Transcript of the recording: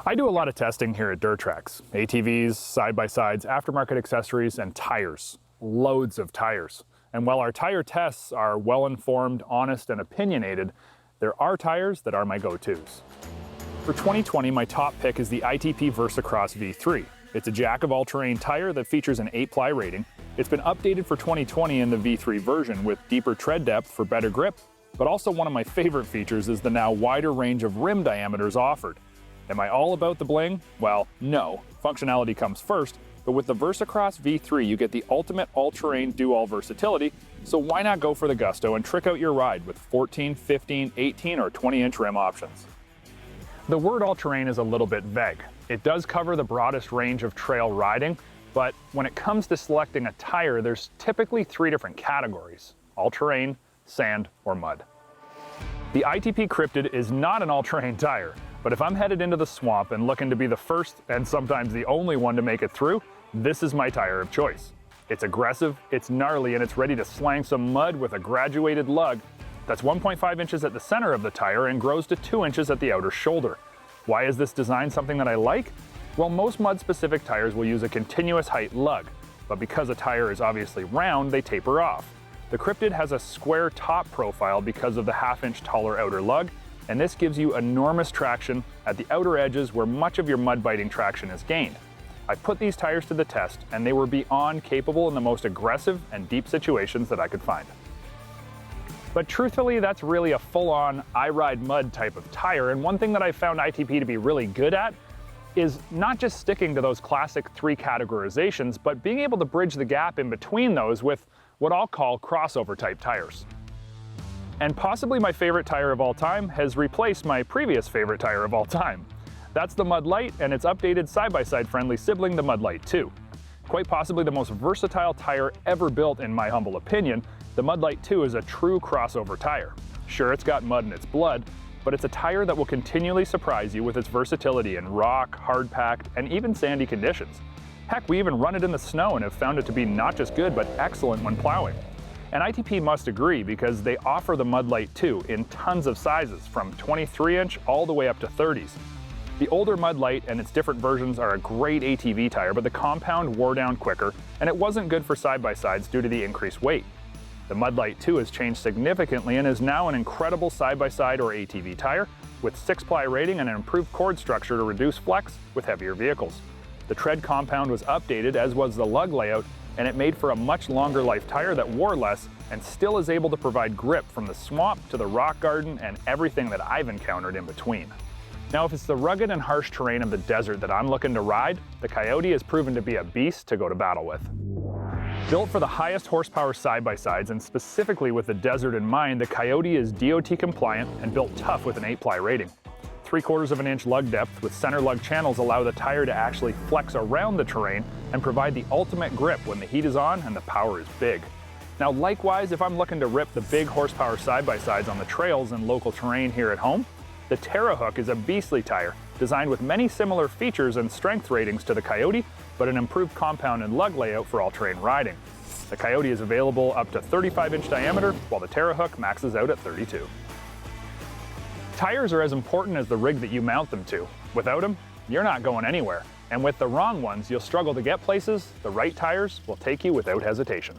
I do a lot of testing here at Dirt Trax. ATVs, side-by-sides, aftermarket accessories, and tires. Loads of tires. And while our tire tests are well-informed, honest, and opinionated, there are tires that are my go-tos. For 2020, my top pick is the ITP VersaCross V3. It's a jack-of-all-terrain tire that features an 8-ply rating. It's been updated for 2020 in the V3 version with deeper tread depth for better grip, but also one of my favorite features is the now wider range of rim diameters offered. Am I all about the bling? Well, no. Functionality comes first, but with the VersaCross V3 you get the ultimate all-terrain do-all versatility, so why not go for the gusto and trick out your ride with 14, 15, 18, or 20-inch rim options? The word all-terrain is a little bit vague. It does cover the broadest range of trail riding, but when it comes to selecting a tire, there's typically 3 different categories: all-terrain, sand, or mud. The ITP Cryptid is not an all-terrain tire, but if I'm headed into the swamp and looking to be the first and sometimes the only one to make it through, this is my tire of choice. It's aggressive, it's gnarly, and it's ready to slang some mud with a graduated lug that's 1.5 inches at the center of the tire and grows to 2 inches at the outer shoulder. Why is this design something that I like? Well, most mud-specific tires will use a continuous height lug, but because a tire is obviously round, they taper off. The Cryptid has a square top profile because of the half-inch taller outer lug, and this gives you enormous traction at the outer edges where much of your mud-biting traction is gained. I put these tires to the test, and they were beyond capable in the most aggressive and deep situations that I could find. But truthfully, that's really a full-on I ride mud type of tire, and one thing that I found ITP to be really good at is not just sticking to those classic 3 categorizations, but being able to bridge the gap in between those with what I'll call crossover type tires. And possibly my favorite tire of all time has replaced my previous favorite tire of all time. That's the Lite and its updated side-by-side friendly sibling, the Lite 2. Quite possibly the most versatile tire ever built in my humble opinion, the Lite 2 is a true crossover tire. Sure, it's got mud in its blood, but it's a tire that will continually surprise you with its versatility in rock, hard-packed, and even sandy conditions. Heck, we even run it in the snow and have found it to be not just good, but excellent when plowing. And ITP must agree because they offer the Lite 2 in tons of sizes, from 23-inch all the way up to 30s. The older Lite and its different versions are a great ATV tire, but the compound wore down quicker, and it wasn't good for side-by-sides due to the increased weight. The Lite 2 has changed significantly and is now an incredible side-by-side or ATV tire with 6-ply rating and an improved cord structure to reduce flex with heavier vehicles. The tread compound was updated, as was the lug layout, and it made for a much longer life tire that wore less and still is able to provide grip from the swamp to the rock garden and everything that I've encountered in between. Now, if it's the rugged and harsh terrain of the desert that I'm looking to ride, the Coyote has proven to be a beast to go to battle with. Built for the highest horsepower side-by-sides, and specifically with the desert in mind, the Coyote is DOT compliant and built tough with an 8-ply rating. 3/4 of an inch lug depth with center lug channels allow the tire to actually flex around the terrain and provide the ultimate grip when the heat is on and the power is big. Now, likewise, if I'm looking to rip the big horsepower side-by-sides on the trails and local terrain here at home, the Terra Hook is a beastly tire designed with many similar features and strength ratings to the Coyote, but an improved compound and lug layout for all-terrain riding. The Coyote is available up to 35-inch diameter, while the Terra Hook maxes out at 32. Tires are as important as the rig that you mount them to. Without them, you're not going anywhere. And with the wrong ones, you'll struggle to get places. The right tires will take you without hesitation.